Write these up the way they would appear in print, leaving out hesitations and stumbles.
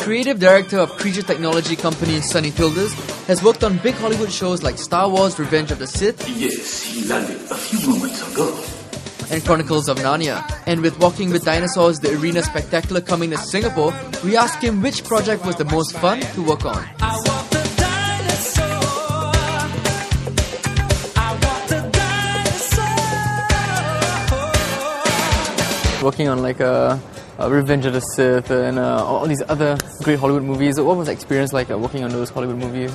Creative director of creature technology company Sonny Fielders has worked on big Hollywood shows like Star Wars: Revenge of the Sith. Yes, he landed a few moments ago. And Chronicles of Narnia. And with Walking with Dinosaurs, the Arena Spectacular coming to Singapore, we asked him which project was the most fun to work on. Working on like Revenge of the Sith and all these other great Hollywood movies. What was the experience like working on those Hollywood movies?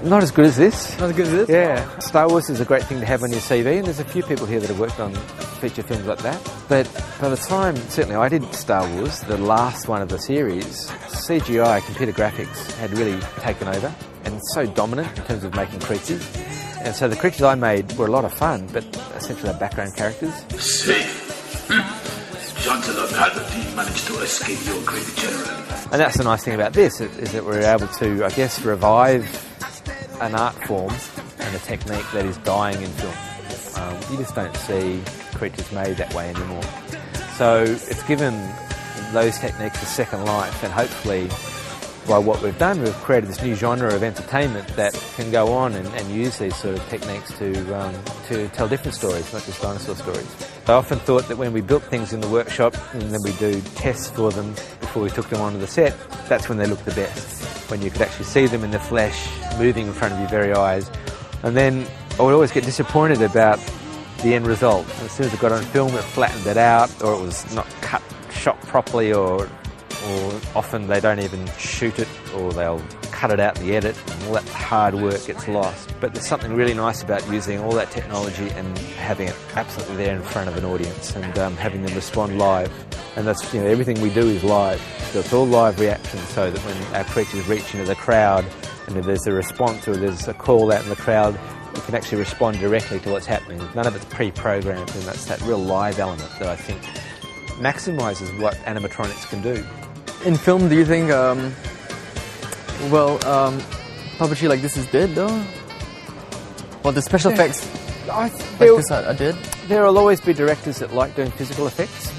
Not as good as this. Not as good as this? Yeah. Star Wars is a great thing to have on your CV, and there's a few people here that have worked on feature films like that. But by the time, certainly I did Star Wars, the last one of the series, CGI, computer graphics, had really taken over and so dominant in terms of making creatures. And so the creatures I made were a lot of fun, but essentially they're background characters. Safe. Chancellor Palpatine managed to escape your great general. And that's the nice thing about this, is that we're able to, I guess, revive an art form and a technique that is dying in film. You just don't see creatures made that way anymore. So it's given those techniques a second life, and hopefully by what we've done, we've created this new genre of entertainment that can go on and use these sort of techniques to tell different stories, not just dinosaur stories. I often thought that when we built things in the workshop and then we do tests for them before we took them onto the set, that's when they look the best. When you could actually see them in the flesh, moving in front of your very eyes. And then I would always get disappointed about the end result. And as soon as it got on film, it flattened it out, or it was not shot properly, or often they don't even shoot it, or they'll cut it out in the edit, and all that hard work gets lost. But there's something really nice about using all that technology and having it absolutely there in front of an audience, and having them respond live. And that's, you know, everything we do is live. So it's all live reaction, so that when our creatures reach into the crowd, and if there's a response or there's a call out in the crowd, you can actually respond directly to what's happening. None of it's pre-programmed, and that's that real live element that I think maximises what animatronics can do. In film, do you think, puppetry like this is dead though? Well, the special effects like this are dead? There will always be directors that like doing physical effects.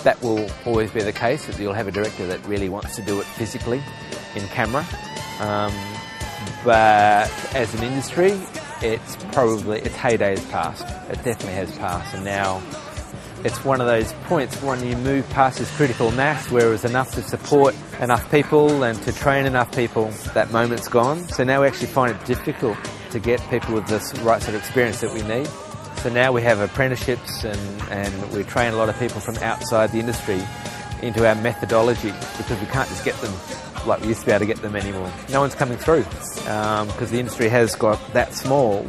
That will always be the case, that you'll have a director that really wants to do it physically in camera. But as an industry, its heyday has passed. It definitely has passed, and now it's one of those points when you move past this critical mass where it's enough to support enough people and to train enough people, that moment's gone. So now we actually find it difficult to get people with this right sort of experience that we need. So now we have apprenticeships, and we train a lot of people from outside the industry into our methodology, because we can't just get them like we used to be able to get them anymore. No one's coming through because the industry has got that small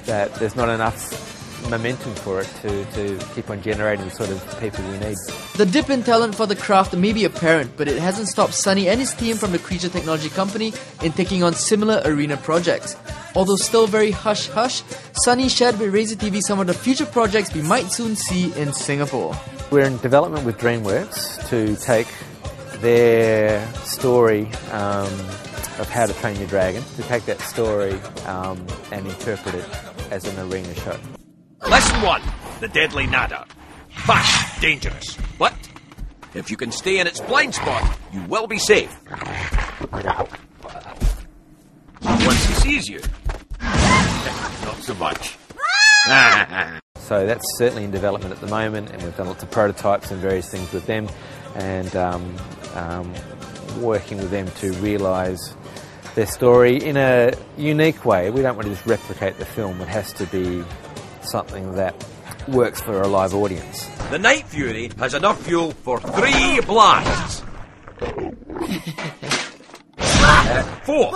that there's not enough momentum for it to keep on generating the sort of people we need. The dip in talent for the craft may be apparent, but it hasn't stopped Sonny and his team from the Creature Technology Company in taking on similar arena projects. Although still very hush-hush, Sonny shared with RAZORTV some of the future projects we might soon see in Singapore. We're in development with DreamWorks to take their story of How to Train Your Dragon, to take that story and interpret it as an arena show. Lesson 1. The Deadly Nada. Fast, dangerous. But if you can stay in its blind spot, you will be safe. Once he sees you, not so much. So that's certainly in development at the moment, and we've done lots of prototypes and various things with them, and working with them to realise their story in a unique way. We don't want to just replicate the film. It has to be something that works for a live audience. The Night Fury has enough fuel for 3 blasts. 4.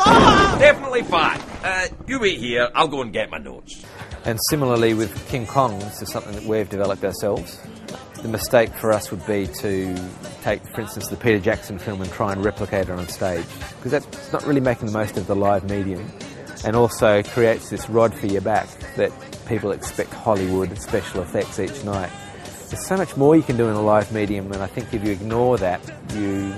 Definitely 5. You wait here, I'll go and get my notes. And similarly with King Kong, this is something that we've developed ourselves. The mistake for us would be to take, for instance, the Peter Jackson film and try and replicate it on stage, because that's not really making the most of the live medium, and also creates this rod for your back that people expect Hollywood special effects each night. there's so much more you can do in a live medium, and I think if you ignore that, you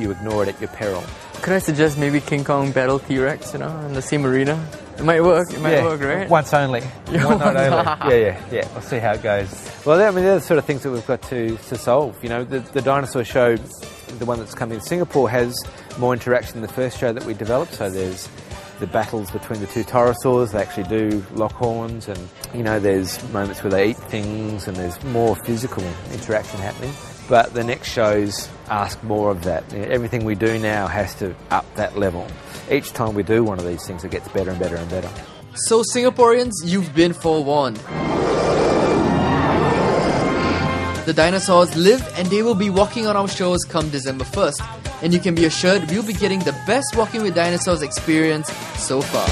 ignore it at your peril. Could I suggest maybe King Kong battle T-Rex, in the same arena? It might work. It might work, right? Once only. One night only. Yeah. We'll see how it goes. Well, I mean, they're the sort of things that we've got to solve. The dinosaur show, the one that's coming in Singapore, has more interaction than the first show that we developed. So there's the battles between the two pterosaurs. They actually do lock horns, and there's moments where they eat things, and there's more physical interaction happening. But the next shows ask more of that. Everything we do now has to up that level. Each time we do one of these things, it gets better and better and better. So Singaporeans, you've been forewarned. The dinosaurs live and they will be walking on our shows come December 1st. And you can be assured we'll be getting the best Walking with Dinosaurs experience so far.